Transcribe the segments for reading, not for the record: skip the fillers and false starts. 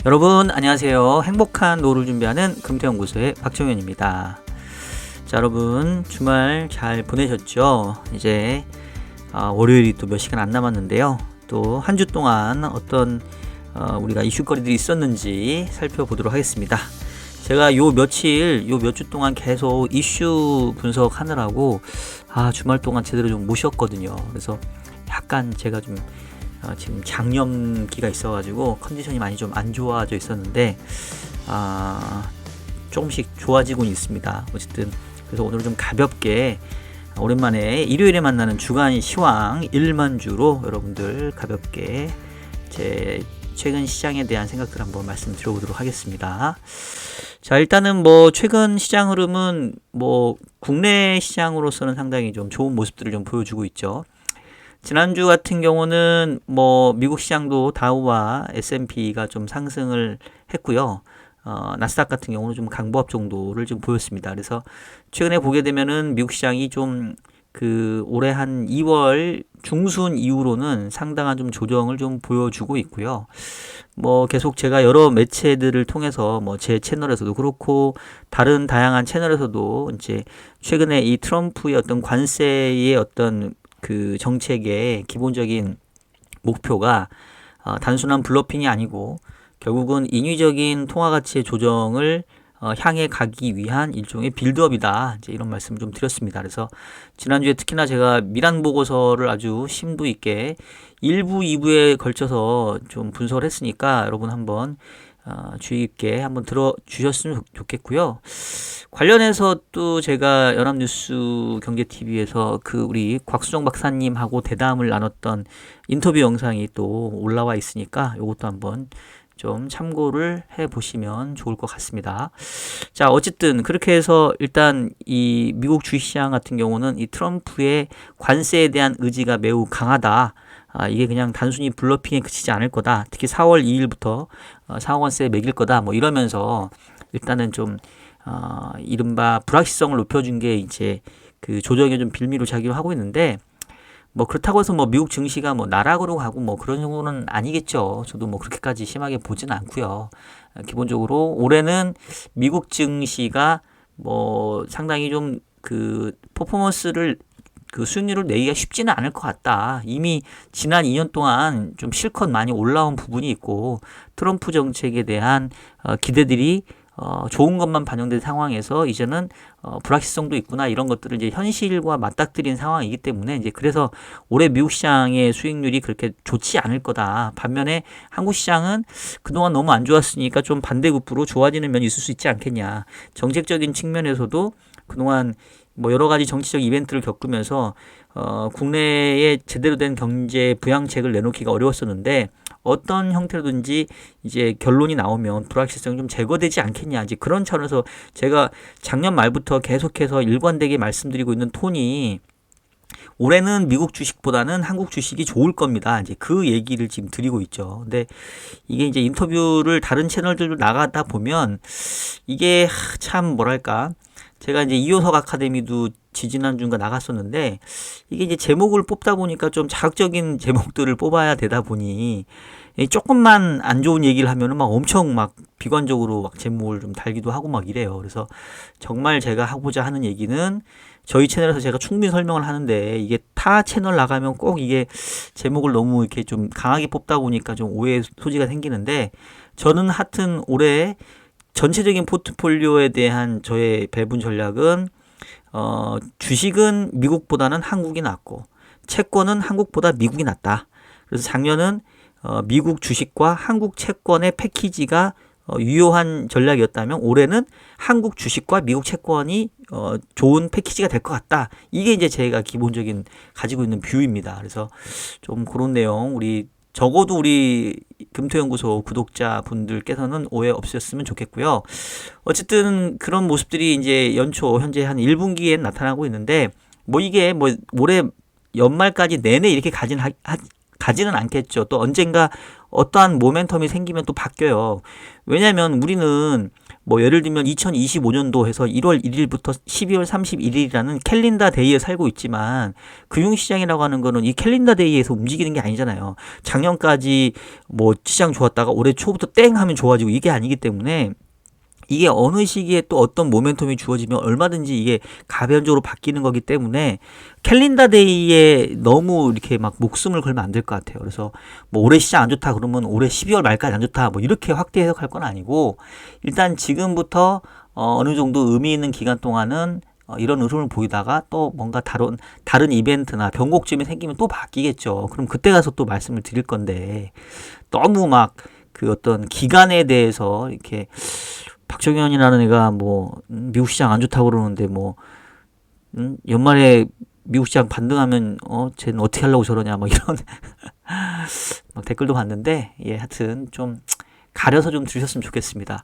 여러분 안녕하세요. 행복한 노후를 준비하는 금태연구소의 박정현입니다. 자, 여러분 주말 잘 보내셨죠? 이제 월요일이 또 몇 시간 안 남았는데요. 또 한 주 동안 어떤 우리가 이슈거리들이 있었는지 살펴보도록 하겠습니다. 제가 몇 주 동안 계속 이슈 분석하느라고 주말 동안 제대로 좀 못 쉬었거든요. 그래서 약간 제가 좀 지금 장염기가 있어가지고 컨디션이 많이 좀 안 좋아져 있었는데 조금씩 좋아지고는 있습니다. 어쨌든 그래서 오늘은 좀 가볍게 오랜만에 일요일에 만나는 주간 시황 1만주로 여러분들 가볍게 제 최근 시장에 대한 생각들 한번 말씀드려보도록 하겠습니다. 자, 일단은 최근 시장 흐름은 국내 시장으로서는 상당히 좀 좋은 모습들을 좀 보여주고 있죠. 지난주 같은 경우는 미국 시장도 다우와 S&P가 좀 상승을 했고요. 나스닥 같은 경우는 좀 강보합 정도를 좀 보였습니다. 그래서 최근에 보게 되면은 미국 시장이 좀 올해 한 2월 중순 이후로는 상당한 좀 조정을 좀 보여주고 있고요. 계속 제가 여러 매체들을 통해서 제 채널에서도 그렇고 다른 다양한 채널에서도 이제 최근에 이 트럼프의 어떤 관세의 어떤 정책의 기본적인 목표가 단순한 블러핑이 아니고 결국은 인위적인 통화가치의 조정을 향해 가기 위한 일종의 빌드업이다. 이제 이런 말씀을 좀 드렸습니다. 그래서 지난주에 특히나 제가 미란 보고서를 아주 심도 있게 1부, 2부에 걸쳐서 좀 분석을 했으니까 여러분 한번 주의 깊게 한번 들어주셨으면 좋겠고요. 관련해서 또 제가 연합뉴스 경제TV에서 우리 곽수정 박사님하고 대담을 나눴던 인터뷰 영상이 또 올라와 있으니까 이것도 한번 좀 참고를 해 보시면 좋을 것 같습니다. 자, 어쨌든 그렇게 해서 일단 이 미국 주식시장 같은 경우는 이 트럼프의 관세에 대한 의지가 매우 강하다. 이게 그냥 단순히 블러핑에 그치지 않을 거다. 특히 4월 2일부터 상호관세 매길 거다. 이러면서 일단은 좀 이른바 불확실성을 높여준 게 이제 조정의 좀 빌미로 자기로 하고 있는데 그렇다고 해서 미국 증시가 나락으로 가고 그런 정도는 아니겠죠. 저도 그렇게까지 심하게 보지는 않고요. 기본적으로 올해는 미국 증시가 상당히 좀 퍼포먼스를 수익률을 내기가 쉽지는 않을 것 같다. 이미 지난 2년 동안 좀 실컷 많이 올라온 부분이 있고 트럼프 정책에 대한 기대들이 좋은 것만 반영된 상황에서 이제는 불확실성도 있구나 이런 것들을 이제 현실과 맞닥뜨린 상황이기 때문에 이제 그래서 올해 미국 시장의 수익률이 그렇게 좋지 않을 거다. 반면에 한국 시장은 그동안 너무 안 좋았으니까 좀 반대급부로 좋아지는 면이 있을 수 있지 않겠냐. 정책적인 측면에서도 그동안 여러 가지 정치적 이벤트를 겪으면서 국내에 제대로 된 경제 부양책을 내놓기가 어려웠었는데 어떤 형태로든지 이제 결론이 나오면 불확실성이 좀 제거되지 않겠냐. 이제 그런 차원에서 제가 작년 말부터 계속해서 일관되게 말씀드리고 있는 톤이 올해는 미국 주식보다는 한국 주식이 좋을 겁니다. 이제 그 얘기를 지금 드리고 있죠. 근데 이게 이제 인터뷰를 다른 채널들로 나가다 보면 이게 참 제가 이제 이효석 아카데미도 지지난주인가 나갔었는데 이게 이제 제목을 뽑다 보니까 좀 자극적인 제목들을 뽑아야 되다 보니 조금만 안 좋은 얘기를 하면은 엄청 비관적으로 제목을 좀 달기도 하고 이래요. 그래서 정말 제가 하고자 하는 얘기는 저희 채널에서 제가 충분히 설명을 하는데 이게 타 채널 나가면 꼭 이게 제목을 너무 이렇게 좀 강하게 뽑다 보니까 좀 오해 소지가 생기는데 저는 하여튼 올해 전체적인 포트폴리오에 대한 저의 배분 전략은 주식은 미국보다는 한국이 낫고 채권은 한국보다 미국이 낫다. 그래서 작년은 미국 주식과 한국 채권의 패키지가 유효한 전략이었다면 올해는 한국 주식과 미국 채권이 좋은 패키지가 될 것 같다. 이게 이제 제가 기본적인 가지고 있는 뷰입니다. 그래서 좀 그런 내용 적어도 우리 금토연구소 구독자분들께서는 오해 없으셨으면 좋겠고요. 어쨌든 그런 모습들이 이제 연초 현재 한 1분기에 나타나고 있는데 이게 올해 연말까지 내내 이렇게 가지는 않겠죠. 또 언젠가 어떠한 모멘텀이 생기면 또 바뀌어요. 왜냐하면 우리는 뭐 예를 들면 2025년도 해서 1월 1일부터 12월 31일이라는 캘린더 데이에 살고 있지만 금융시장이라고 하는 거는 이 캘린더 데이에서 움직이는 게 아니잖아요. 작년까지 뭐 시장 좋았다가 올해 초부터 땡 하면 좋아지고 이게 아니기 때문에 이게 어느 시기에 또 어떤 모멘텀이 주어지면 얼마든지 이게 가변적으로 바뀌는 거기 때문에 캘린더 데이에 너무 이렇게 막 목숨을 걸면 안 될 것 같아요. 그래서 뭐 올해 시장 안 좋다 그러면 올해 12월 말까지 안 좋다 뭐 이렇게 확대 해석할 건 아니고 일단 지금부터 어느 정도 의미 있는 기간 동안은 이런 흐름을 보이다가 또 뭔가 다른 이벤트나 변곡점이 생기면 또 바뀌겠죠. 그럼 그때 가서 또 말씀을 드릴 건데 너무 막 그 어떤 기간에 대해서 이렇게 박정현이라는 애가 뭐 미국 시장 안 좋다고 그러는데 뭐 연말에 미국 시장 반등하면 쟤는 어떻게 하려고 저러냐 뭐 이런 막 댓글도 봤는데 예 하여튼 좀 가려서 좀 들으셨으면 좋겠습니다.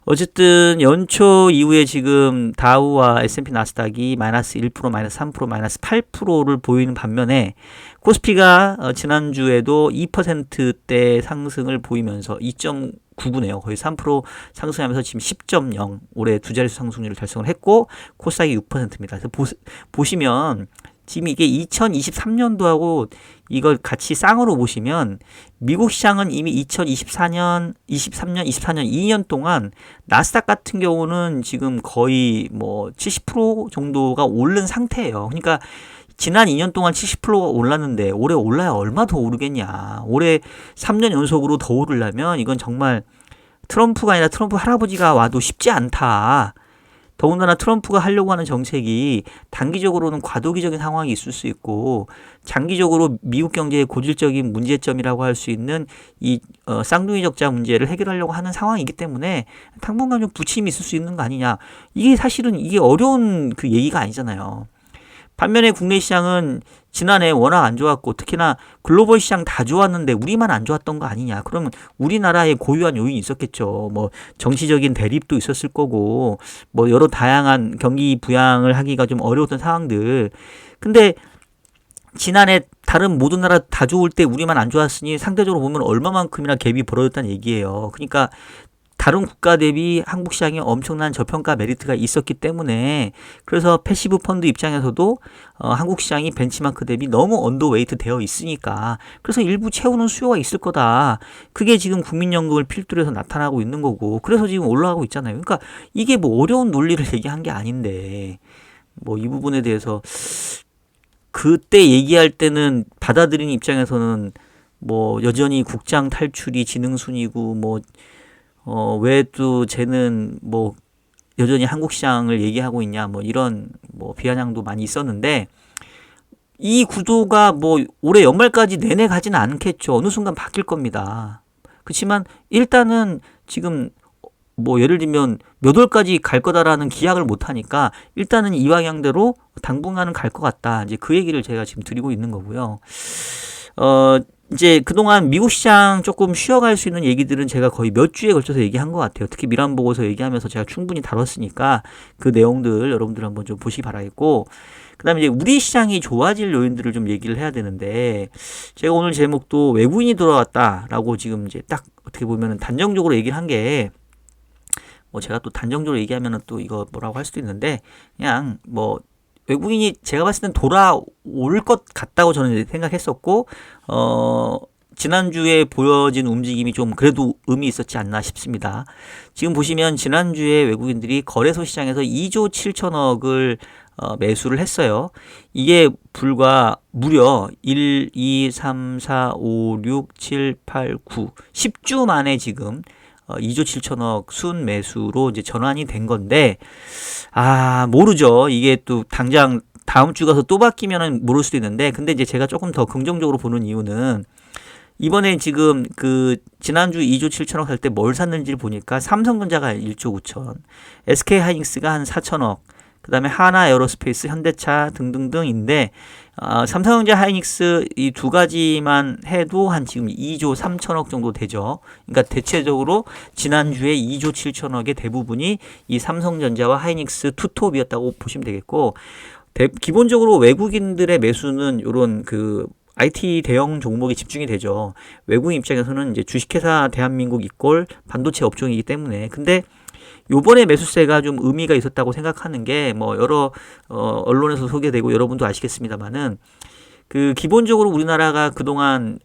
어쨌든 연초 이후에 지금 다우와 S&P 나스닥이 마이너스 1%, 마이너스 3%, 마이너스 8%를 보이는 반면에 코스피가 지난주에도 2%대 상승을 보이면서 2.99네요. 거의 3% 상승하면서 지금 10.0 올해 두 자릿수 상승률을 달성을 했고 코스닥이 6%입니다. 그래서 보시면 지금 이게 2023년도하고 이걸 같이 쌍으로 보시면 미국 시장은 이미 2024년, 23년, 24년 2년 동안 나스닥 같은 경우는 지금 거의 뭐 70% 정도가 오른 상태예요. 그러니까 지난 2년 동안 70%가 올랐는데 올해 올라야 얼마 더 오르겠냐. 올해 3년 연속으로 더 오르려면 이건 정말 트럼프가 아니라 트럼프 할아버지가 와도 쉽지 않다. 더군다나 트럼프가 하려고 하는 정책이 단기적으로는 과도기적인 상황이 있을 수 있고 장기적으로 미국 경제의 고질적인 문제점이라고 할 수 있는 이 쌍둥이 적자 문제를 해결하려고 하는 상황이기 때문에 당분간 좀 부침이 있을 수 있는 거 아니냐. 이게 사실은 이게 어려운 그 얘기가 아니잖아요. 반면에 국내 시장은 지난해 워낙 안 좋았고 특히나 글로벌 시장 다 좋았는데 우리만 안 좋았던 거 아니냐. 그러면 우리나라에 고유한 요인이 있었겠죠. 뭐 정치적인 대립도 있었을 거고 뭐 여러 다양한 경기 부양을 하기가 좀 어려웠던 상황들. 근데 지난해 다른 모든 나라 다 좋을 때 우리만 안 좋았으니 상대적으로 보면 얼마만큼이나 갭이 벌어졌다는 얘기예요. 그러니까 다른 국가 대비 한국 시장에 엄청난 저평가 메리트가 있었기 때문에 그래서 패시브 펀드 입장에서도 한국 시장이 벤치마크 대비 너무 언더웨이트 되어 있으니까 그래서 일부 채우는 수요가 있을 거다. 그게 지금 국민연금을 필두로 해서 나타나고 있는 거고 그래서 지금 올라가고 있잖아요. 그러니까 이게 뭐 어려운 논리를 얘기한 게 아닌데 뭐 이 부분에 대해서 그때 얘기할 때는 받아들이는 입장에서는 뭐 여전히 국장 탈출이 지능순이고 뭐 왜 또 쟤는 뭐 여전히 한국 시장을 얘기하고 있냐 뭐 이런 뭐 비아냥도 많이 있었는데 이 구도가 뭐 올해 연말까지 내내 가지는 않겠죠. 어느 순간 바뀔 겁니다. 그렇지만 일단은 지금 뭐 예를 들면 몇 월까지 갈 거다라는 기약을 못 하니까 일단은 이 방향대로 당분간은 갈 것 같다. 이제 그 얘기를 제가 지금 드리고 있는 거고요. 이제 그동안 미국 시장 조금 쉬어갈 수 있는 얘기들은 제가 거의 몇 주에 걸쳐서 얘기한 것 같아요. 특히 미란 보고서 얘기하면서 제가 충분히 다뤘으니까 그 내용들 여러분들 한번 좀 보시기 바라겠고 그 다음에 이제 우리 시장이 좋아질 요인들을 좀 얘기를 해야 되는데 제가 오늘 제목도 외국인이 돌아왔다라고 지금 이제 딱 어떻게 보면은 단정적으로 얘기를 한 게 뭐 제가 또 단정적으로 얘기하면은 또 이거 뭐라고 할 수도 있는데 그냥 뭐 외국인이 제가 봤을 땐 돌아올 것 같다고 저는 생각했었고 지난주에 보여진 움직임이 좀 그래도 의미 있었지 않나 싶습니다. 지금 보시면 지난주에 외국인들이 거래소 시장에서 2조 7천억을 매수를 했어요. 이게 불과 무려 1, 2, 3, 4, 5, 6, 7, 8, 9, 10주 만에 지금 2조 7천억 순 매수로 이제 전환이 된 건데, 모르죠. 이게 또 당장 다음 주 가서 또 바뀌면은 모를 수도 있는데, 근데 이제 제가 조금 더 긍정적으로 보는 이유는, 이번에 지금 그 지난주 2조 7천억 살 때 뭘 샀는지를 보니까 삼성전자가 1조 9천, SK하이닉스가 한 4천억, 그 다음에 하나 에어로스페이스, 현대차 등등등인데 삼성전자, 하이닉스 이 두 가지만 해도 한 지금 2조 3천억 정도 되죠. 그러니까 대체적으로 지난주에 2조 7천억의 대부분이 이 삼성전자와 하이닉스 투톱이었다고 보시면 되겠고, 기본적으로 외국인들의 매수는 이런 그 IT 대형 종목에 집중이 되죠. 외국인 입장에서는 이제 주식회사 대한민국 이꼴 반도체 업종이기 때문에. 근데 요번에 매수세가 좀 의미가 있었다고 생각하는 게 뭐 여러 언론에서 소개되고 여러분도 아시겠습니다만은 그 기본적으로 우리나라가 그동안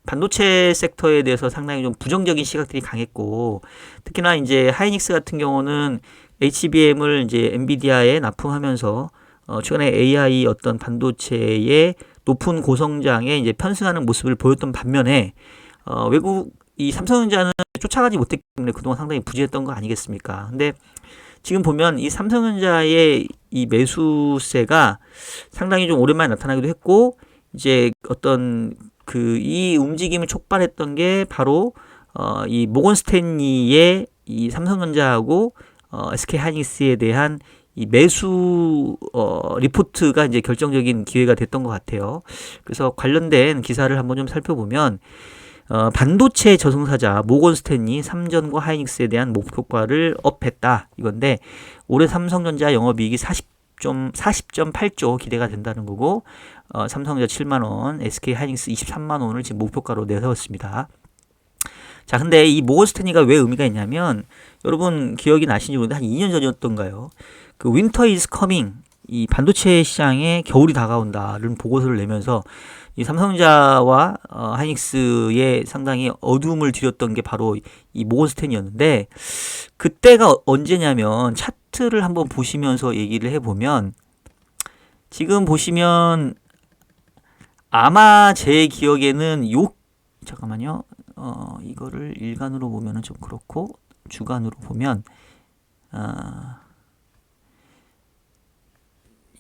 반도체 섹터에 대해서 상당히 좀 부정적인 시각들이 강했고, 특히나 이제 하이닉스 같은 경우는 HBM을 이제 엔비디아에 납품하면서 최근에 AI 어떤 반도체의 높은 고성장에 이제 편승하는 모습을 보였던 반면에 외국 이 삼성전자는 쫓아가지 못했기 때문에 그동안 상당히 부진했던 거 아니겠습니까? 근데 지금 보면 이 삼성전자의 이 매수세가 상당히 좀 오랜만에 나타나기도 했고, 이제 어떤 그 이 움직임을 촉발했던 게 바로 이 모건 스탠리의 이 삼성전자하고 SK 하이닉스에 대한 이 매수 리포트가 이제 결정적인 기회가 됐던 것 같아요. 그래서 관련된 기사를 한번 좀 살펴보면 반도체 저승사자 모건 스탠리 삼전과 하이닉스에 대한 목표가를 업했다 이건데, 올해 삼성전자 영업이익이 40.8조 기대가 된다는 거고, 삼성전자 7만원, SK 하이닉스 23만원을 지금 목표가로 내세웠습니다. 자, 근데 이 모건 스탠리가 왜 의미가 있냐면, 여러분 기억이 나시는지 모르겠는데 한 2년 전이었던가요? 그 윈터 이즈 커밍, 이 반도체 시장에 겨울이 다가온다는 보고서를 내면서 이 삼성전자와 하이닉스에 상당히 어둠을 들였던 게 바로 이 모건 스탠리였는데, 그때가 언제냐면 차트를 한번 보시면서 얘기를 해보면, 지금 보시면 아마 제 기억에는 잠깐만요. 이거를 일간으로 보면은 좀 그렇고 주간으로 보면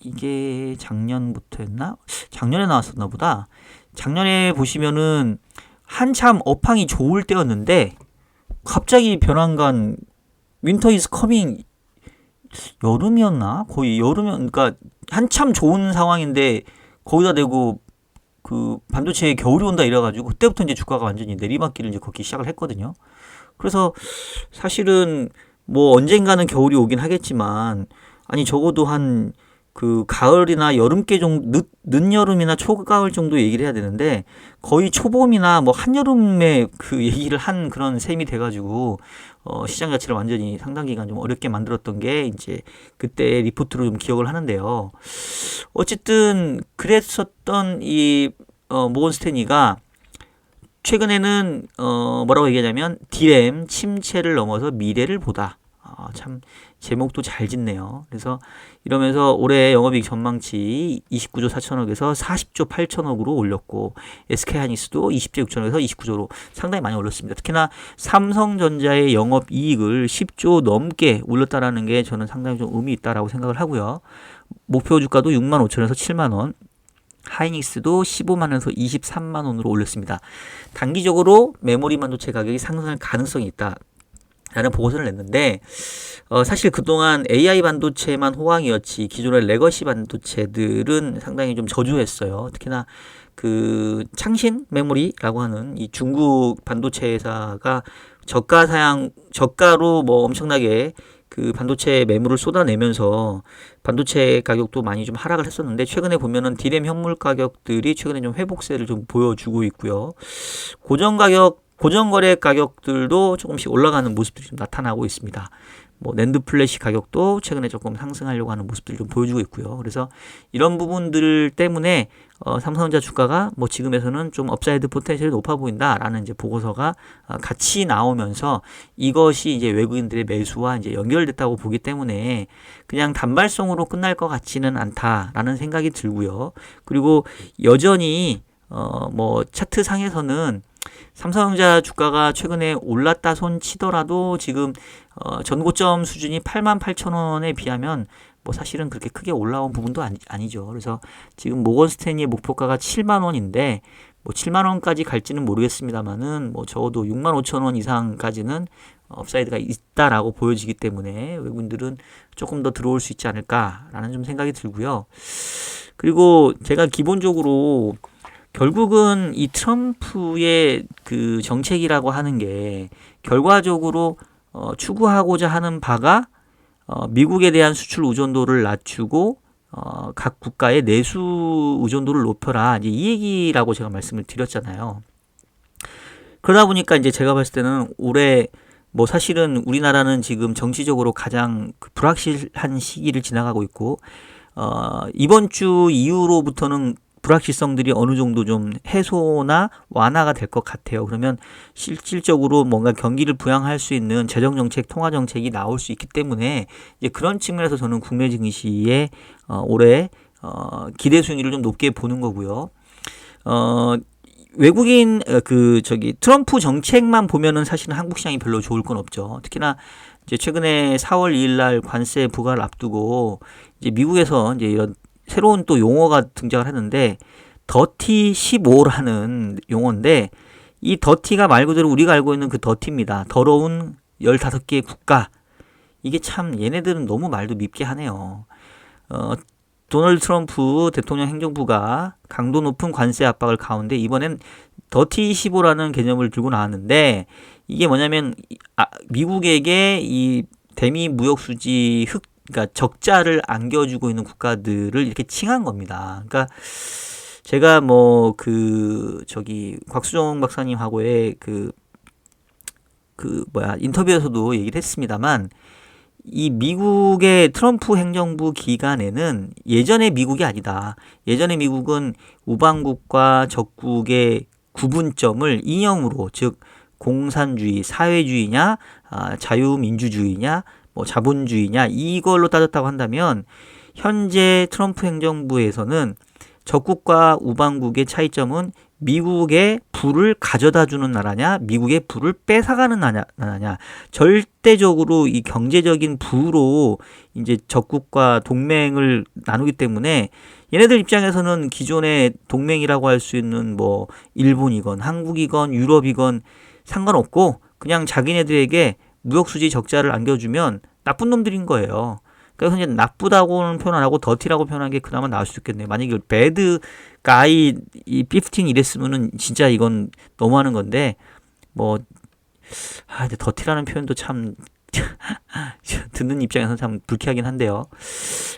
이게 작년부터였나? 작년에 나왔었나 보다. 작년에 보시면은 한참 업황이 좋을 때였는데 갑자기 변환간 윈터 이즈 커밍, 여름이었나? 거의 그러니까 한참 좋은 상황인데 거기다 대고 그 반도체에 겨울이 온다 이래가지고 그때부터 이제 주가가 완전히 내리막길을 이제 걷기 시작을 했거든요. 그래서 사실은 뭐 언젠가는 겨울이 오긴 하겠지만, 아니 적어도 한 그 가을이나 여름께 정도, 늦여름이나 초가을 정도 얘기를 해야 되는데 거의 초봄이나 뭐 한여름에 그 얘기를 한 그런 셈이 돼가지고 시장 자체를 완전히 상당 기간 좀 어렵게 만들었던 게 이제 그때 리포트로 좀 기억을 하는데요. 어쨌든 그랬었던 이 모건 스탠리가 최근에는 뭐라고 얘기하냐면 디램 침체를 넘어서 미래를 보다. 참 제목도 잘 짓네요. 그래서 이러면서 올해 영업이익 전망치 29조 4천억에서 40조 8천억으로 올렸고, SK 하이닉스도 20조 6천억에서 29조로 상당히 많이 올렸습니다. 특히나 삼성전자의 영업이익을 10조 넘게 올렸다라는 게 저는 상당히 좀 의미 있다라고 생각을 하고요. 목표 주가도 6만 5천에서 7만 원. 하이닉스도 15만원에서 23만원으로 올렸습니다. 단기적으로 메모리 반도체 가격이 상승할 가능성이 있다 라는 보고서를 냈는데, 사실 그동안 AI 반도체만 호황이었지 기존의 레거시 반도체들은 상당히 좀 저조했어요. 특히나 그 창신 메모리라고 하는 이 중국 반도체 회사가 저가로 뭐 엄청나게 그 반도체 매물을 쏟아내면서 반도체 가격도 많이 좀 하락을 했었는데, 최근에 보면은 디램 현물 가격들이 최근에 좀 회복세를 좀 보여주고 있고요. 고정 거래 가격들도 조금씩 올라가는 모습들이 좀 나타나고 있습니다. 뭐 낸드 플래시 가격도 최근에 조금 상승하려고 하는 모습들을 좀 보여주고 있고요. 그래서 이런 부분들 때문에 삼성전자 주가가 뭐 지금에서는 좀 업사이드 포텐셜이 높아 보인다라는 이제 보고서가 같이 나오면서 이것이 이제 외국인들의 매수와 이제 연결됐다고 보기 때문에 그냥 단발성으로 끝날 것 같지는 않다라는 생각이 들고요. 그리고 여전히 뭐 차트 상에서는 삼성전자 주가가 최근에 올랐다 손 치더라도 지금 전고점 수준이 88,000원에 비하면 뭐 사실은 그렇게 크게 올라온 부분도 아니죠. 그래서 지금 모건 스탠리의 목표가가 7만원인데 뭐 7만원까지 갈지는 모르겠습니다만은 뭐 적어도 65,000원 이상까지는 업사이드가 있다라고 보여지기 때문에 외국인들은 조금 더 들어올 수 있지 않을까라는 좀 생각이 들고요. 그리고 제가 기본적으로 결국은 이 트럼프의 그 정책이라고 하는 게 결과적으로 추구하고자 하는 바가 미국에 대한 수출 의존도를 낮추고 각 국가의 내수 의존도를 높여라. 이제 이 얘기라고 제가 말씀을 드렸잖아요. 그러다 보니까 이제 제가 봤을 때는 올해 뭐 사실은 우리나라는 지금 정치적으로 가장 불확실한 시기를 지나가고 있고, 이번 주 이후로부터는 불확실성들이 어느 정도 좀 해소나 완화가 될 것 같아요. 그러면 실질적으로 뭔가 경기를 부양할 수 있는 재정정책, 통화정책이 나올 수 있기 때문에 이제 그런 측면에서 저는 국내 증시에 올해 기대 수익률을 좀 높게 보는 거고요. 외국인 트럼프 정책만 보면은 사실은 한국 시장이 별로 좋을 건 없죠. 특히나 이제 최근에 4월 2일 날 관세 부과를 앞두고 이제 미국에서 이제 이런 새로운 또 용어가 등장을 했는데 더티 15라는 용어인데, 이 더티가 말 그대로 우리가 알고 있는 그 더티입니다. 더러운 15개의 국가. 이게 참 얘네들은 너무 말도 밉게 하네요. 도널드 트럼프 대통령 행정부가 강도 높은 관세 압박을 가운데 이번엔 더티 15라는 개념을 들고 나왔는데, 이게 뭐냐면 미국에게 이 대미 무역 수지 그러니까 적자를 안겨주고 있는 국가들을 이렇게 칭한 겁니다. 그러니까 제가 곽수정 박사님하고의 인터뷰에서도 얘기를 했습니다만, 이 미국의 트럼프 행정부 기간에는 예전의 미국이 아니다. 예전의 미국은 우방국과 적국의 구분점을 이념으로, 즉 공산주의, 사회주의냐, 자유민주주의냐, 뭐 자본주의냐, 이걸로 따졌다고 한다면, 현재 트럼프 행정부에서는 적국과 우방국의 차이점은 미국의 부를 가져다 주는 나라냐, 미국의 부를 뺏어가는 나라냐. 절대적으로 이 경제적인 부로 이제 적국과 동맹을 나누기 때문에 얘네들 입장에서는 기존의 동맹이라고 할 수 있는 뭐 일본이건 한국이건 유럽이건 상관없고, 그냥 자기네들에게 무역수지 적자를 안겨주면 나쁜 놈들인 거예요. 그래서 이제 나쁘다고는 표현 안 하고 더티라고 표현한 게 그나마 나을 수 있겠네요. 만약에 배드 가이 이 15 이랬으면은 진짜 이건 너무하는 건데, 근데 더티라는 표현도 참 듣는 입장에서는 참 불쾌하긴 한데요.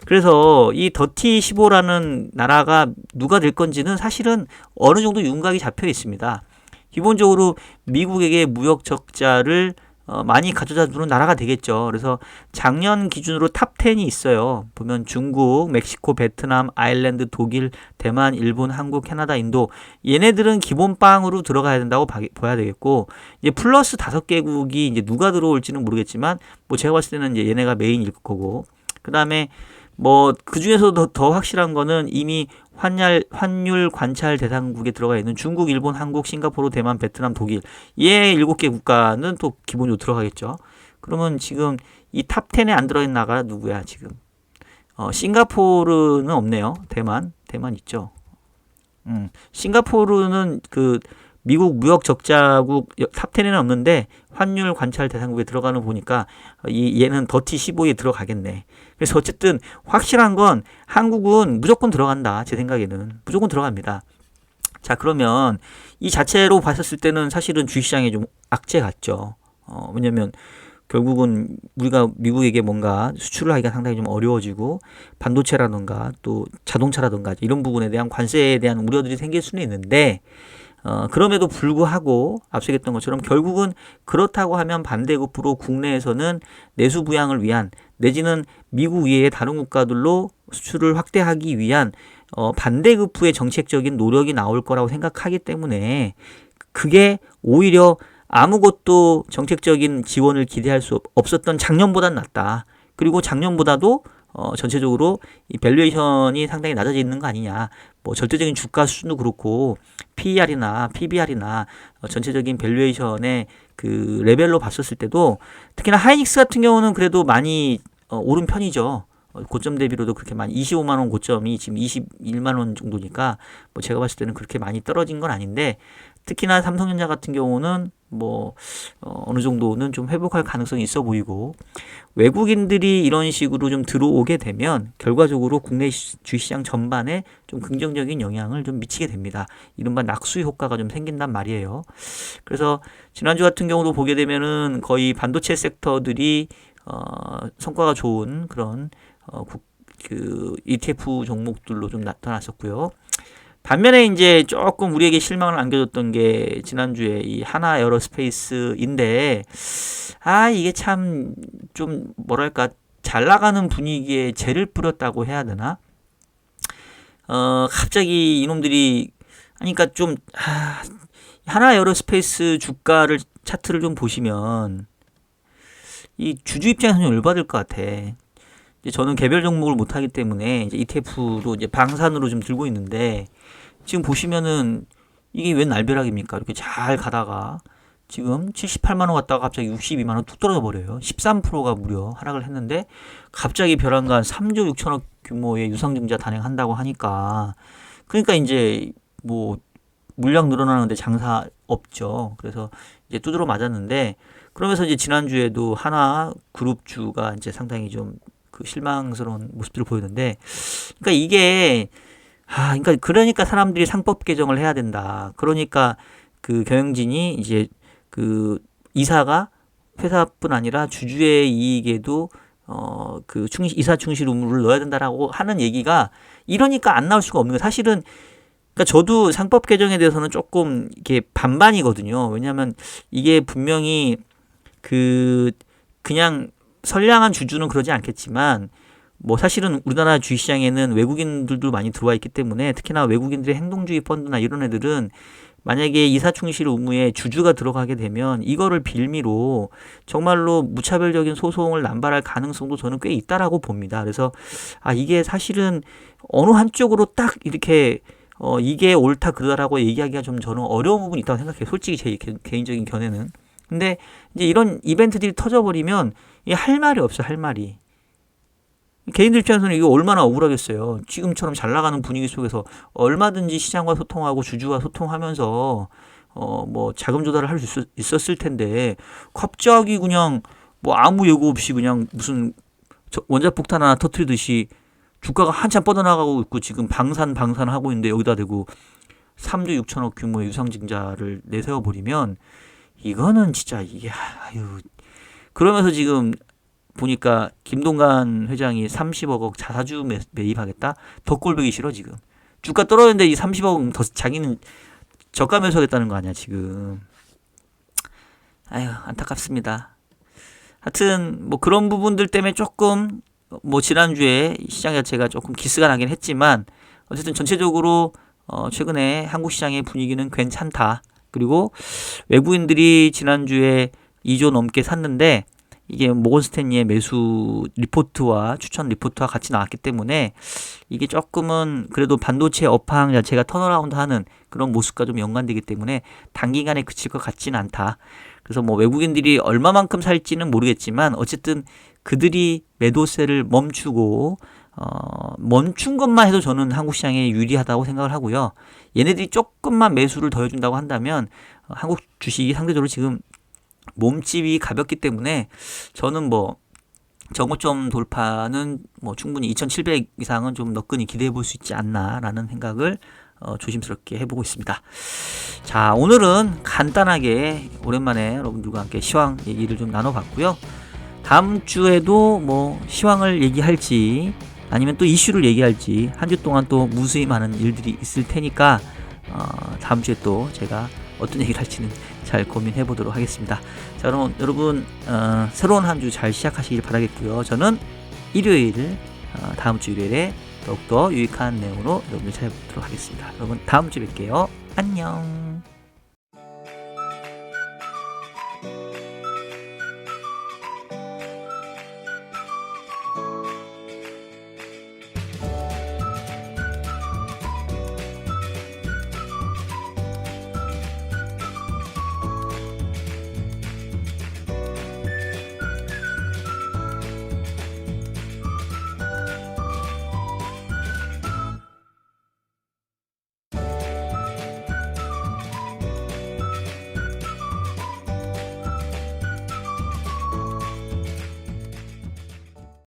그래서 이 더티 15라는 나라가 누가 될 건지는 사실은 어느 정도 윤곽이 잡혀 있습니다. 기본적으로 미국에게 무역 적자를 많이 가져다 주는 나라가 되겠죠. 그래서 작년 기준으로 탑 10이 있어요. 보면 중국, 멕시코, 베트남, 아일랜드, 독일, 대만, 일본, 한국, 캐나다, 인도, 얘네들은 기본빵으로 들어가야 된다고 봐야 되겠고, 이제 플러스 5개국이 이제 누가 들어올지는 모르겠지만, 뭐 제가 봤을 때는 이제 얘네가 메인일 거고, 그 다음에 그 중에서도 더 확실한 거는 이미 환율 관찰 대상국에 들어가 있는 중국, 일본, 한국, 싱가포르, 대만, 베트남, 독일, 얘 7개 국가는 또 기본적으로 들어가겠죠. 그러면 지금 이 탑 10에 안 들어있는 나라가 누구야 지금? 싱가포르는 없네요. 대만 있죠. 싱가포르는 미국 무역 적자국 탑 10에는 없는데 환율 관찰 대상국에 들어가는 거 보니까 얘는 더티 15에 들어가겠네. 그래서 어쨌든 확실한 건 한국은 무조건 들어간다. 제 생각에는 무조건 들어갑니다. 자, 그러면 이 자체로 봤었을 때는 사실은 주식시장에 좀 악재 같죠. 왜냐면 결국은 우리가 미국에게 뭔가 수출을 하기가 상당히 좀 어려워지고, 반도체라든가 또 자동차라든가 이런 부분에 대한 관세에 대한 우려들이 생길 수는 있는데, 그럼에도 불구하고 앞서 얘기했던 것처럼 결국은 그렇다고 하면 반대급부로 국내에서는 내수 부양을 위한, 내지는 미국 외의 다른 국가들로 수출을 확대하기 위한 반대급부의 정책적인 노력이 나올 거라고 생각하기 때문에, 그게 오히려 아무것도 정책적인 지원을 기대할 수 없었던 작년보단 낫다. 그리고 작년보다도 전체적으로 이 밸류에이션이 상당히 낮아져 있는 거 아니냐. 뭐 절대적인 주가 수준도 그렇고 PER이나 PBR이나 전체적인 밸류에이션의 그 레벨로 봤었을 때도, 특히나 하이닉스 같은 경우는 그래도 많이 오른 편이죠. 고점 대비로도 그렇게 많이 25만 원 고점이 지금 21만 원 정도니까 뭐 제가 봤을 때는 그렇게 많이 떨어진 건 아닌데, 특히나 삼성전자 같은 경우는 어느 정도는 좀 회복할 가능성이 있어 보이고, 외국인들이 이런 식으로 좀 들어오게 되면 결과적으로 국내 주식시장 전반에 좀 긍정적인 영향을 좀 미치게 됩니다. 이른바 낙수 효과가 좀 생긴단 말이에요. 그래서 지난주 같은 경우도 보게 되면은 거의 반도체 섹터들이 성과가 좋은 그런 그 ETF 종목들로 좀 나타났었고요. 반면에 이제 조금 우리에게 실망을 안겨줬던 게 지난주에 이 하나 에어로스페이스인데, 이게 참 좀 뭐랄까 잘 나가는 분위기에 재를 뿌렸다고 해야 되나? 갑자기 이놈들이 그러니까 좀 하나 에어로스페이스 주가를 차트를 좀 보시면 이 주주 입장에서는 열받을 것 같아. 이제 저는 개별 종목을 못 하기 때문에 이제 ETF로 이제 방산으로 좀 들고 있는데, 지금 보시면은 이게 웬 날벼락입니까? 이렇게 잘 가다가 지금 78만 원 갔다가 갑자기 62만 원 툭 떨어져 버려요. 13%가 무려 하락을 했는데, 갑자기 벼랑간 3조 6천억 규모의 유상증자 단행한다고 하니까, 그러니까 이제 뭐 물량 늘어나는데 장사 없죠. 그래서 이제 두드러 맞았는데, 그러면서 이제 지난주에도 하나 그룹주가 이제 상당히 좀 그 실망스러운 모습들을 보였는데, 그러니까 이게 그러니까 사람들이 상법 개정을 해야 된다. 그러니까 그 경영진이 이제 그 이사가 회사뿐 아니라 주주의 이익에도 그 이사 충실 의무를 넣어야 된다라고 하는 얘기가, 이러니까 안 나올 수가 없는 거예요. 사실은 그러니까 저도 상법 개정에 대해서는 조금 이게 반반이거든요. 왜냐하면 이게 분명히 그냥 선량한 주주는 그러지 않겠지만, 뭐 사실은 우리나라 주식시장에는 외국인들도 많이 들어와 있기 때문에, 특히나 외국인들의 행동주의 펀드나 이런 애들은 만약에 이사충실 의무에 주주가 들어가게 되면 이거를 빌미로 정말로 무차별적인 소송을 남발할 가능성도 저는 꽤 있다라고 봅니다. 그래서 이게 사실은 어느 한쪽으로 딱 이렇게 이게 옳다 그러다라고 얘기하기가 좀 저는 어려운 부분이 있다고 생각해요. 솔직히 제 개인적인 견해는. 근데 이제 이런 이벤트들이 터져버리면 이게 할 말이 없어요. 할 말이. 개인들 입장에서는 이게 얼마나 억울하겠어요. 지금처럼 잘 나가는 분위기 속에서 얼마든지 시장과 소통하고 주주와 소통하면서 뭐 자금 조달을 할 수 있었을 텐데, 갑자기 그냥 뭐 아무 예고 없이 그냥 무슨 원자폭탄 하나 터뜨리듯이 주가가 한참 뻗어나가고 있고 지금 방산하고 있는데, 여기다 대고 3조 6천억 규모의 유상증자를 내세워 버리면 이거는 진짜 이게 그러면서 지금 보니까 김동관 회장이 30억 자사주 매입하겠다? 더 꼴보기 싫어 지금. 주가 떨어졌는데 이 30억 더 자기는 저가 매수하겠다는 거 아니야 지금. 안타깝습니다. 하여튼 뭐 그런 부분들 때문에 조금 뭐 지난주에 시장 자체가 조금 기스가 나긴 했지만, 어쨌든 전체적으로 최근에 한국 시장의 분위기는 괜찮다. 그리고 외국인들이 지난주에 2조 넘게 샀는데, 이게 모건스탠리의 매수 리포트와 추천 리포트와 같이 나왔기 때문에 이게 조금은 그래도 반도체 업황 자체가 턴어라운드 하는 그런 모습과 좀 연관되기 때문에 단기간에 그칠 것 같지는 않다. 그래서 뭐 외국인들이 얼마만큼 살지는 모르겠지만, 어쨌든 그들이 매도세를 멈추고 멈춘 것만 해도 저는 한국 시장에 유리하다고 생각을 하고요. 얘네들이 조금만 매수를 더 해준다고 한다면 한국 주식이 상대적으로 지금 몸집이 가볍기 때문에 저는 뭐 정고점 돌파는 뭐 충분히 2700 이상은 좀 너끈히 기대해 볼 수 있지 않나라는 생각을 조심스럽게 해보고 있습니다. 자, 오늘은 간단하게 오랜만에 여러분들과 함께 시황 얘기를 좀 나눠봤고요. 다음 주에도 뭐 시황을 얘기할지 아니면 또 이슈를 얘기할지, 한 주 동안 또 무수히 많은 일들이 있을 테니까 다음 주에 또 제가 어떤 얘기를 할지는 잘 고민해 보도록 하겠습니다. 자, 그럼 여러분 새로운 한 주 잘 시작하시길 바라겠고요. 저는 다음 주 일요일에 더욱더 유익한 내용으로 여러분들 찾아뵙도록 하겠습니다. 여러분 다음 주에 뵐게요. 안녕.